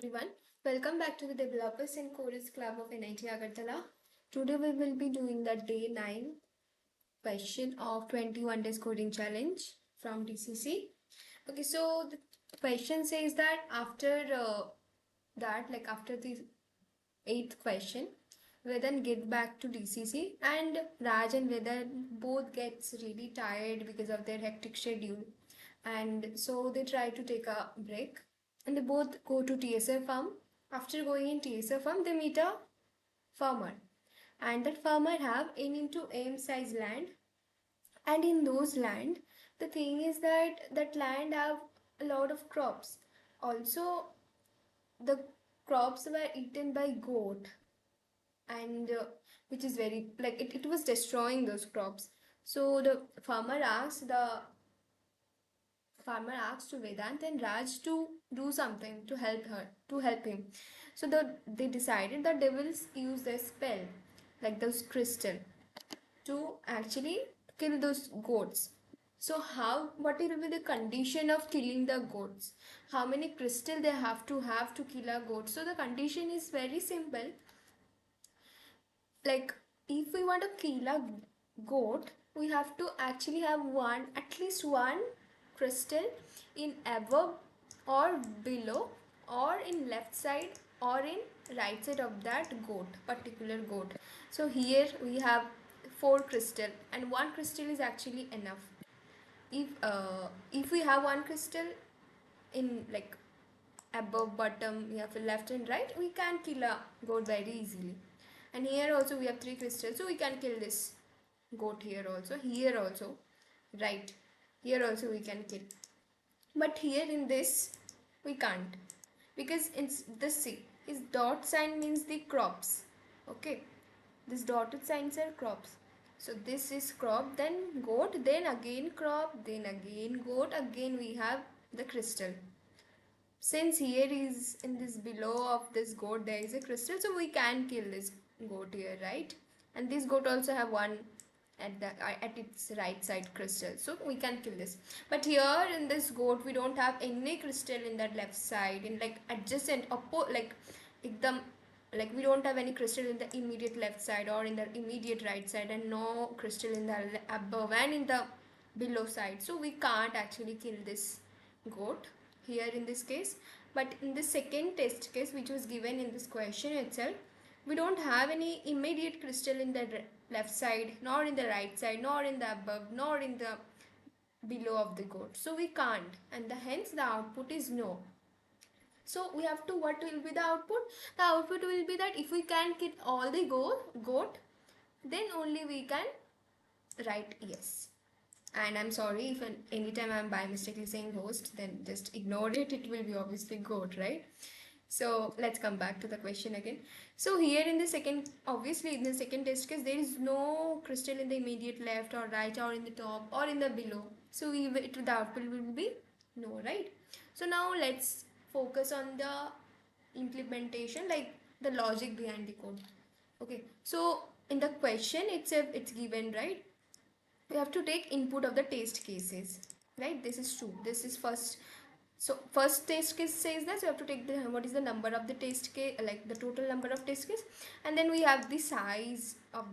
Everyone, welcome back to the Developers and Coders Club of NIT Agartala. Today we will be doing the day 9 question of 21 days coding challenge from DCC. Okay, so the question says that after the 8th question, Vedan get back to DCC and Raj and Vedan both gets really tired because of their hectic schedule, and so they try to take a break and they both go to TSF farm. After going in TSF farm, they meet a farmer, and that farmer have an into M size land, and in those land the thing is that that land have a lot of crops. Also, the crops were eaten by goat, and which is very like it was destroying those crops. So the farmer asked to Vedant and Raj to do something to help him. So they decided that they will use their spell, like those crystal, to actually kill those goats. So what will be the condition of killing the goats? How many crystal they have to kill a goat? So the condition is very simple. Like, if we want to kill a goat, we have to actually have at least one crystal in above or below or in left side or in right side of that particular goat. So here we have four crystal and one crystal is actually enough. If we have one crystal in like above, bottom, we have left and right, we can kill a goat very easily. And here also we have three crystals, so we can kill this goat here also, right, here also we can kill. But here in this we can't, because it's the C, his dot sign means the crops. Okay, this dotted signs are crops. So this is crop, then goat, then again crop, then again goat, again we have the crystal. Since here is in this below of this goat there is a crystal, so we can kill this goat here, right? And this goat also have one at its right side crystal, so we can kill this. But here in this goat we don't have any crystal in that left side, in like adjacent like ekdam, like we don't have any crystal in the immediate left side or in the immediate right side, and no crystal in the above and in the below side, so we can't actually kill this goat here in this case. But in the second test case which was given in this question itself, we don't have any immediate crystal in the left side, nor in the right side, nor in the above, nor in the below of the goat, so we can't, and hence the output is no. So we have to, what will be the output? The output will be that if we can kill all the goat, then only we can write yes. And I'm sorry if anytime I'm by mistakenly saying host, then just ignore it. It will be obviously goat, right? So let's come back to the question again. So here in the second, obviously in the second test case, there is no crystal in the immediate left or right or in the top or in the below. So the output will be no, right? So now let's focus on the implementation, like the logic behind the code. Okay, so in the question it's given, right? We have to take input of the test cases, right? This is true, this is first. So first test case says that, so you have to take the what is the number of the test case, like the total number of test case, and then we have the size of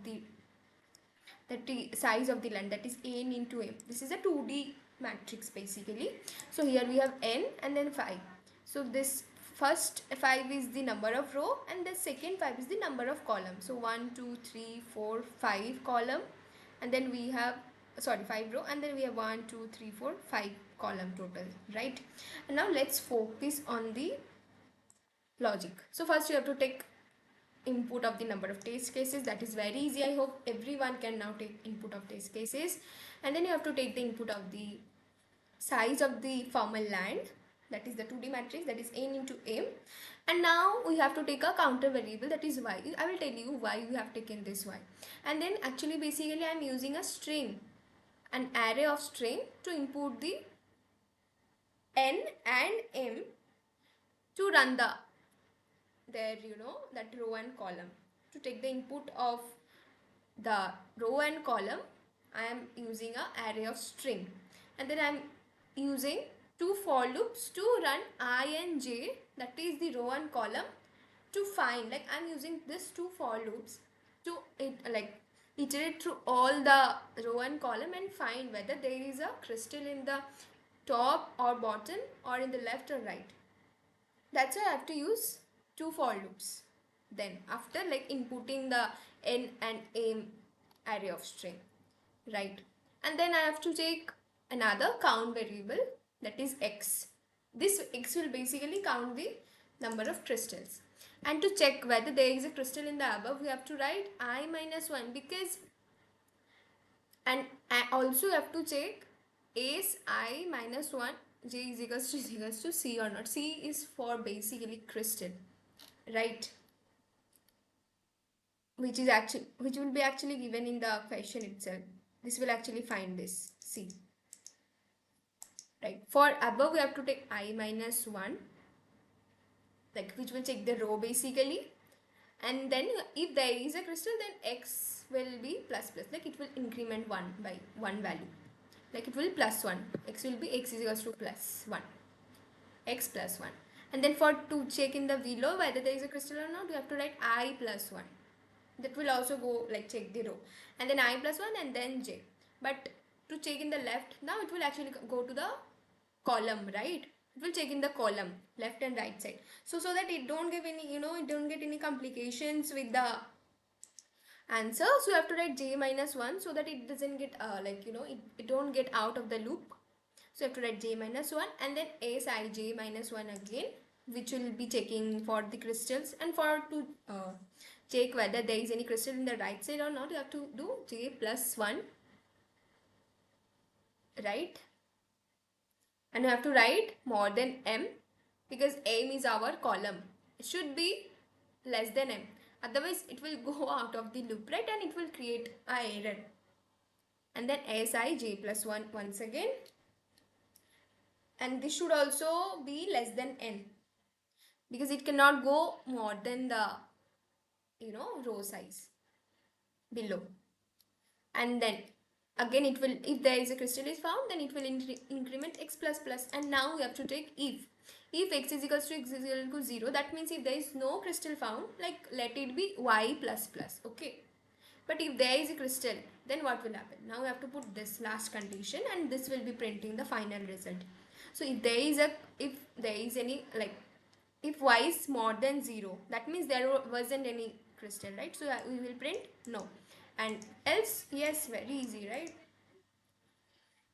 size of the land, that is n into m. This is a 2D matrix basically. So here we have n and then 5. So this first 5 is the number of row and the second 5 is the number of column. So 1 2 3 4 5 column, and then we have, sorry, 5 row, and then we have 1 2 3 4 5 column total, right? And now let's focus on the logic. So first you have to take input of the number of test cases. That is very easy. I hope everyone can now take input of test cases. And then you have to take the input of the size of the formal land, that is the 2D matrix, that is n into m. And now we have to take a counter variable, that is y. I will tell you why we have taken this y. And then actually basically I am using a string, an array of string, to input the n and m to run that row and column. To take the input of the row and column, I am using a array of string, and then I am using two for loops to run I and j, that is the row and column, to find, like I'm using this two for loops to iterate through all the row and column and find whether there is a crystal in the top or bottom or in the left or right. That's why I have to use two for loops. Then after like inputting the n and m array of string, right? And then I have to take another count variable, that is x. This x will basically count the number of crystals. And to check whether there is a crystal in the above, we have to write I minus 1, because, and I also have to check is I minus 1 j is equals to c or not. C is for basically crystal, right? Which will be actually given in the question itself. This will actually find this c, right? For above we have to take I minus 1, like which will check the row basically, and then if there is a crystal, then x will be plus plus, like it will increment 1 by 1 value, like it will plus 1, x will be x is equals to plus 1, x plus 1. And then for to check in the below whether there is a crystal or not, you have to write I plus 1. That will also go like check the row, and then I plus 1 and then j. But to check in the left, now it will actually go to the column, right? It will check in the column left and right side, so that it don't give any, it don't get any complications with the answer. So you have to write j minus 1 so that it doesn't get it don't get out of the loop. So you have to write j minus 1 and then si j minus 1 again, which will be checking for the crystals. And for to check whether there is any crystal in the right side or not, you have to do j plus 1, right? And you have to write more than m, because m is our column. It should be less than m, otherwise it will go out of the loop, right? And it will create an error. And then si j plus 1 once again, and this should also be less than n, because it cannot go more than the row size below. And then again it will, if there is a crystal is found, then it will increment x plus plus. And now we have to take if x is equals to x is equal to 0, that means if there is no crystal found, like let it be y plus plus, okay? But if there is a crystal, then what will happen? Now we have to put this last condition, and this will be printing the final result. So if there is any, like if y is more than 0, that means there wasn't any crystal, right? So we will print no, and else yes, very easy, right?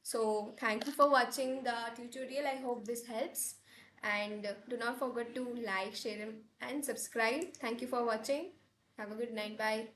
So thank you for watching the tutorial. I hope this helps, and do not forget to like, share and subscribe. Thank you for watching. Have a good night. Bye.